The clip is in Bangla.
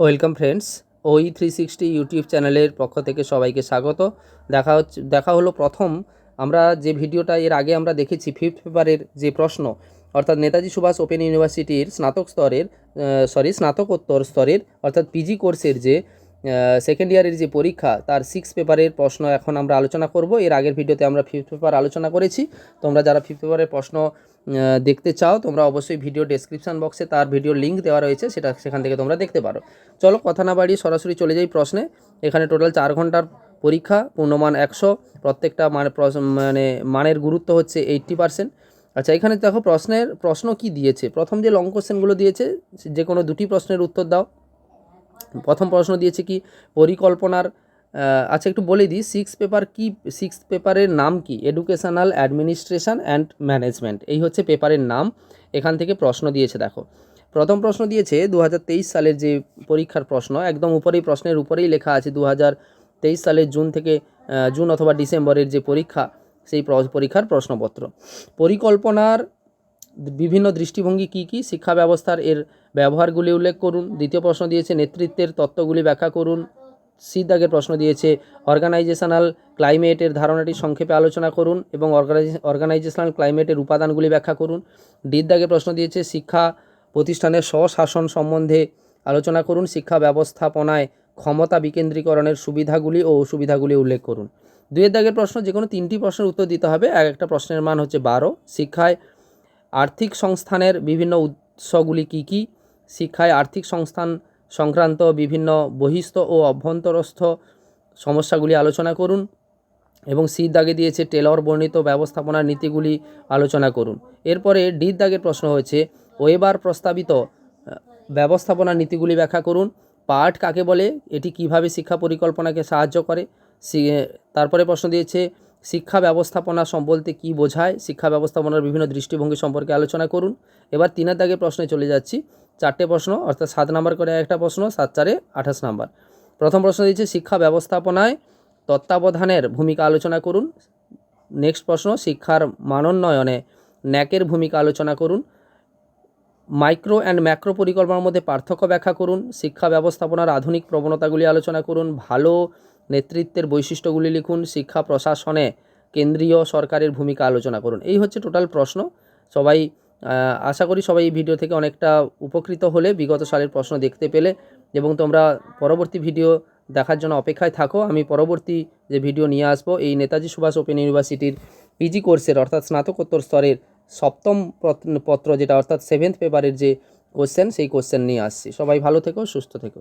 ওয়েলকাম ফ্রেন্ডস, OE360 ইউটিউব চ্যানেলের পক্ষ থেকে সবাইকে স্বাগত। দেখা হলো প্রথম আমরা যে ভিডিওটা এর আগে আমরা দেখেছি ফিফথ পেপারের যে প্রশ্ন, অর্থাৎ নেতাজি সুভাষ ওপেন ইউনিভার্সিটির স্নাতকোত্তর স্তরের অর্থাৎ পিজি কোর্সের যে সেকেন্ড ইয়ারের যে পরীক্ষা তার 6 পেপারের প্রশ্ন এখন আমরা আলোচনা করব। এর আগের ভিডিওতে আমরা ফিফথ পেপার আলোচনা করেছি। তোমরা যারা ফিফথ পেপারের প্রশ্ন দেখতে চাও তোমরা অবশ্যই ভিডিও ডেসক্রিপশন বক্সে তার ভিডিও লিঙ্ক দেওয়া রয়েছে, সেখান থেকে তোমরা দেখতে পারো। চলো কথা না বাড়িয়ে সরাসরি চলে যাই প্রশ্নে। এখানে টোটাল 4 ঘন্টার পরীক্ষা, পূর্ণমান 100, প্রত্যেকটা মানের গুরুত্ব হচ্ছে 80%। আচ্ছা, এখানে দেখো প্রশ্ন কি দিয়েছে। প্রথম যে লং কোশ্চেনগুলো দিয়েছে যে কোনো দুটি প্রশ্নের উত্তর দাও। প্রথম প্রশ্ন দিয়েছে কি পরিকল্পনার, আচ্ছা একটু বলে দিই 6 পেপারের নাম কি? এডুকেশনাল অ্যাডমিনিস্ট্রেশন অ্যান্ড ম্যানেজমেন্ট, এই হচ্ছে পেপারের নাম। এখান থেকে প্রশ্ন দিয়েছে। দেখো প্রথম প্রশ্ন দিয়েছে 2023 সালের যে পরীক্ষার প্রশ্ন, একদম উপরেই প্রশ্নের উপরেই লেখা আছে 2023 সালের জুন অথবা ডিসেম্বরের যে পরীক্ষা সেই পরীক্ষার প্রশ্নপত্র। পরিকল্পনার বিভিন্ন দৃষ্টিভঙ্গি কি কি? শিক্ষা ব্যবস্থার এর ব্যবহারগুলি উল্লেখ করুন। দ্বিতীয় প্রশ্ন দিয়েছে নেতৃত্বের তত্ত্বগুলি ব্যাখ্যা করুন। সি দাগের প্রশ্ন দিয়েছে অর্গানাইজেশনাল ক্লাইমেটের ধারণাটি সংক্ষেপে আলোচনা করুন এবং অর্গানাইজেশনাল ক্লাইমেটের উপাদানগুলি ব্যাখ্যা করুন। ডি দাগের প্রশ্ন দিয়েছে শিক্ষা প্রতিষ্ঠানের স্বশাসন সম্বন্ধে আলোচনা করুন। শিক্ষা ব্যবস্থাপনায় ক্ষমতা বিকেন্দ্রীকরণের সুবিধাগুলি ও অসুবিধাগুলি উল্লেখ করুন। 2 দাগের প্রশ্ন, যে কোনো 3টি প্রশ্নের উত্তর দিতে হবে। এক একটা প্রশ্নের মান হচ্ছে 12। শিক্ষায় আর্থিক সংস্থানের বিভিন্ন উৎসগুলি কী কী? শিক্ষায় আর্থিক সংস্থান সংক্রান্ত বিভিন্ন বহিস্থ ও অভ্যন্তরস্থ সমস্যাগুলি আলোচনা করুন। এবং সি দাগে দিয়েছে টেলর বর্ণিত ব্যবস্থাপনার নীতিগুলি আলোচনা করুন। এরপরে ডি দাগের প্রশ্ন হয়েছে ওয়েবার প্রস্তাবিত ব্যবস্থাপনার নীতিগুলি ব্যাখ্যা করুন। পাঠ কাকে বলে? এটি কিভাবে শিক্ষা পরিকল্পনাকে সাহায্য করে? তারপরে প্রশ্ন দিয়েছে শিক্ষা ব্যবস্থাপনা বলতে কী বোঝায়? শিক্ষা ব্যবস্থাপনার বিভিন্ন দৃষ্টিভঙ্গি সম্পর্কে আলোচনা করুন। এবার 3 দাগের প্রশ্নে চলে যাচ্ছি। 4টে প্রশ্ন, অর্থাৎ 7 নাম্বার করে একটা প্রশ্ন, 7 4 28 নাম্বার। প্রথম প্রশ্ন দিয়েছে শিক্ষা ব্যবস্থাপনায় তত্ত্বাবধানের ভূমিকা আলোচনা করুন। নেক্সট প্রশ্ন শিক্ষার মানোন্নয়নে ন্যাকের ভূমিকা আলোচনা করুন। মাইক্রো অ্যান্ড ম্যাক্রো পরিকল্পনার মধ্যে পার্থক্য ব্যাখ্যা করুন। শিক্ষা ব্যবস্থাপনার আধুনিক প্রবণতাগুলি আলোচনা করুন। ভালো নেতৃত্বের বৈশিষ্ট্যগুলি লিখুন। শিক্ষা প্রশাসনে কেন্দ্রীয় সরকারের ভূমিকা আলোচনা করুন। এই হচ্ছে টোটাল প্রশ্ন। সবাই আশা করি সবাই এই ভিডিও থেকে অনেকটা উপকৃত হলে, বিগত সালের প্রশ্ন দেখতে পেলে, এবং তোমরা পরবর্তী ভিডিও দেখার জন্য অপেক্ষায় থাকো। আমি পরবর্তী যে ভিডিও নিয়ে আসবো এই নেতাজি সুভাষ ওপেন ইউনিভার্সিটির পিজি কোর্সের অর্থাৎ স্নাতকোত্তর স্তরের 7ম পত্র, যেটা অর্থাৎ 7th পেপারের যে কোশ্চেন, সেই কোশ্চেন নিয়ে আসছি। সবাই ভালো থেকো, সুস্থ থেকো।